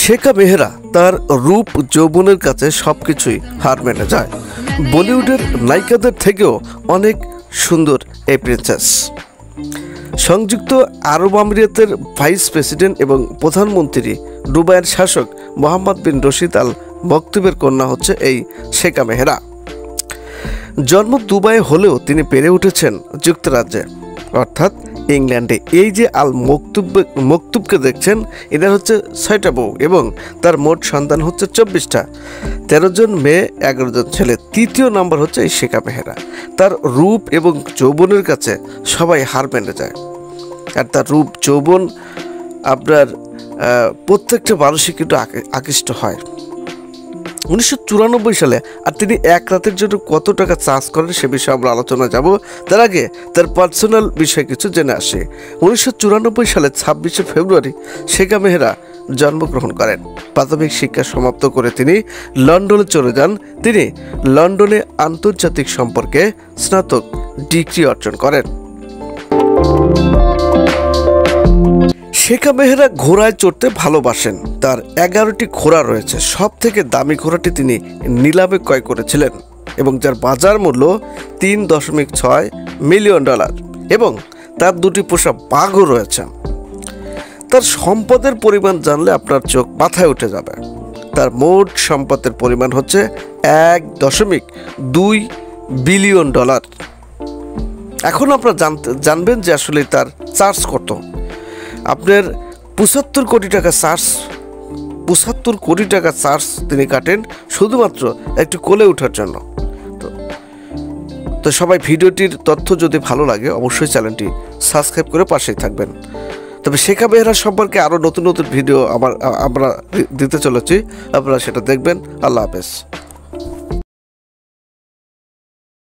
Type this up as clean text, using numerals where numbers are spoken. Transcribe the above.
শেখা মেহরা তার রূপ যৌবনের কাছে সবকিছুই হার মেনে যায়। বলিউডের নায়িকাদের থেকেও অনেক সুন্দর এই প্রিন্সেস। সংযুক্ত আরব আমিরাতের ভাইস প্রেসিডেন্ট এবং প্রধানমন্ত্রী দুবাইয়ের শাসক মোহাম্মদ বিন রশিদ আল মকতুবের কন্যা হচ্ছে এই শেখা মেহরা। জন্ম দুবাই হলেও তিনি বেড়ে উঠেছেন যুক্তরাজ্যে অর্থাৎ ইংল্যান্ডে। এই যে আল মকতুবকে দেখছেন, এদের হচ্ছে 6টা বউ এবং তার মোট সন্তান হচ্ছে 24টা, 13 জন মেয়ে 11 জন ছেলে। তৃতীয় নম্বর হচ্ছে এই শেখা মেহরা। তার রূপ এবং যৌবনের কাছে সবাই হার মেনে যায়। আর তার রূপ যৌবন আপনার প্রত্যেকটা মানুষই কিন্তু আকৃষ্ট হয়। 1994 সালে আর তিনি এক রাতের জন্য কত টাকা চার্জ করেন সে বিষয়ে আমরা আলোচনা যাব। তার আগে তার পার্সোনাল বিষয় কিছু জেনে আসে। 1994 সালে 26শে ফেব্রুয়ারি শেখা মেহরা জন্মগ্রহণ করেন। প্রাথমিক শিক্ষা সমাপ্ত করে তিনি লন্ডনে চলে যান। তিনি লন্ডনে আন্তর্জাতিক সম্পর্কে স্নাতক ডিগ্রি অর্জন করেন। শেখা মেহরা ঘোড়ায় চড়তে ভালোবাসেন। তার 11টি ঘোড়া রয়েছে। সব থেকে দামি ঘোড়াটি তিনি নিলামে ক্রয় করেছিলেন এবং যার বাজার মূল্য $3.6 মিলিয়ন এবং তার 2টি পোষা বাঘও রয়েছে। তার সম্পদের পরিমাণ জানলে আপনার চোখ মাথায় উঠে যাবে। তার মোট সম্পদের পরিমাণ হচ্ছে $1.2 বিলিয়ন। এখন আপনারা জানবেন যে আসলে তার চার্জ কত। আপনার 75 কোটি টাকা চার্জ তিনি কাটেন শুধুমাত্র একটু কোলে ওঠার জন্য। তো সবাই ভিডিওটির তথ্য যদি ভালো লাগে অবশ্যই চ্যানেলটি সাবস্ক্রাইব করে পাশেই থাকবেন। তবে শেখা মেহরা সম্পর্কে আরও নতুন নতুন ভিডিও আমরা দিতে চলেছি, আপনারা সেটা দেখবেন। আল্লাহ হাফেজ।